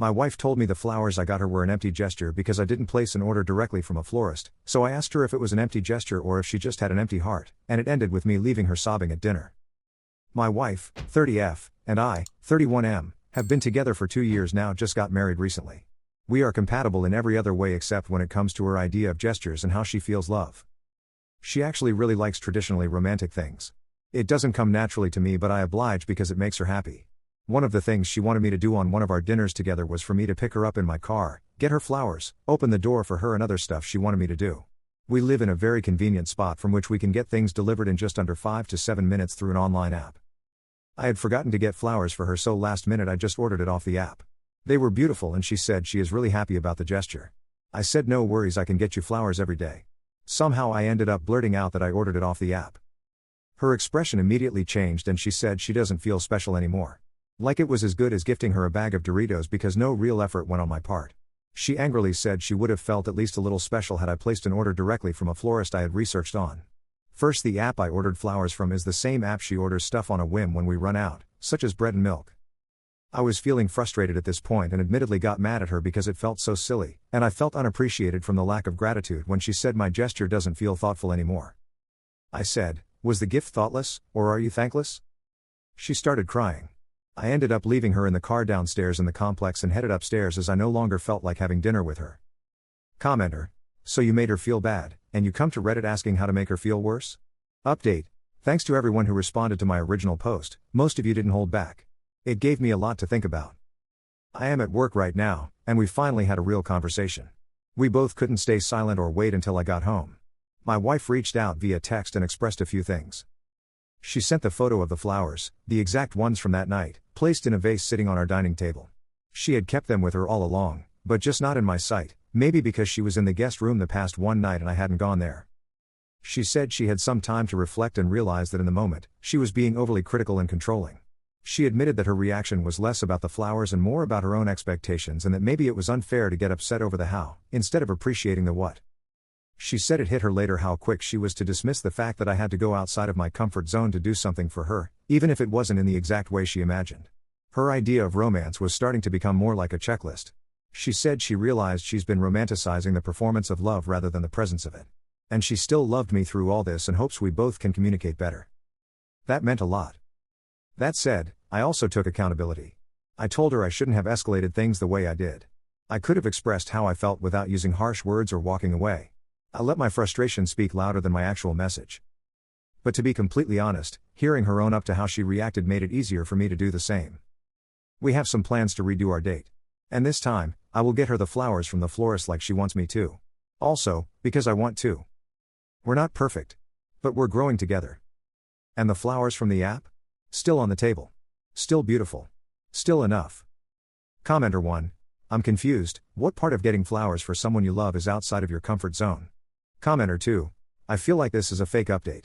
My wife told me the flowers I got her were an empty gesture because I didn't place an order directly from a florist, so I asked her if it was an empty gesture or if she just had an empty heart, and it ended with me leaving her sobbing at dinner. My wife, 30F, and I, 31M, have been together for 2 years now, just got married recently. We are compatible in every other way except when it comes to her idea of gestures and how she feels love. She actually really likes traditionally romantic things. It doesn't come naturally to me, but I oblige because it makes her happy. One of the things she wanted me to do on one of our dinners together was for me to pick her up in my car, get her flowers, open the door for her, and other stuff she wanted me to do. We live in a very convenient spot from which we can get things delivered in just under 5 to 7 minutes through an online app. I had forgotten to get flowers for her, so last minute I just ordered it off the app. They were beautiful and she said she is really happy about the gesture. I said no worries, I can get you flowers every day. Somehow I ended up blurting out that I ordered it off the app. Her expression immediately changed and she said she doesn't feel special anymore. Like it was as good as gifting her a bag of Doritos because no real effort went on my part. She angrily said she would have felt at least a little special had I placed an order directly from a florist I had researched on. First, the app I ordered flowers from is the same app she orders stuff on a whim when we run out, such as bread and milk. I was feeling frustrated at this point and admittedly got mad at her because it felt so silly, and I felt unappreciated from the lack of gratitude when she said my gesture doesn't feel thoughtful anymore. I said, was the gift thoughtless, or are you thankless? She started crying. I ended up leaving her in the car downstairs in the complex and headed upstairs as I no longer felt like having dinner with her. Commenter: so you made her feel bad, and you come to Reddit asking how to make her feel worse? Update: thanks to everyone who responded to my original post, most of you didn't hold back. It gave me a lot to think about. I am at work right now, and we finally had a real conversation. We both couldn't stay silent or wait until I got home. My wife reached out via text and expressed a few things. She sent the photo of the flowers, the exact ones from that night, placed in a vase sitting on our dining table. She had kept them with her all along, but just not in my sight, maybe because she was in the guest room the past one night and I hadn't gone there. She said she had some time to reflect and realized that in the moment, she was being overly critical and controlling. She admitted that her reaction was less about the flowers and more about her own expectations, and that maybe it was unfair to get upset over the how, instead of appreciating the what. She said it hit her later how quick she was to dismiss the fact that I had to go outside of my comfort zone to do something for her, even if it wasn't in the exact way she imagined. Her idea of romance was starting to become more like a checklist. She said she realized she's been romanticizing the performance of love rather than the presence of it. And she still loved me through all this and hopes we both can communicate better. That meant a lot. That said, I also took accountability. I told her I shouldn't have escalated things the way I did. I could have expressed how I felt without using harsh words or walking away. I let my frustration speak louder than my actual message. But to be completely honest, hearing her own up to how she reacted made it easier for me to do the same. We have some plans to redo our date. And this time, I will get her the flowers from the florist like she wants me to. Also, because I want to. We're not perfect. But we're growing together. And the flowers from the app? Still on the table. Still beautiful. Still enough. Commenter 1. I'm confused, what part of getting flowers for someone you love is outside of your comfort zone? Commenter 2. I feel like this is a fake update.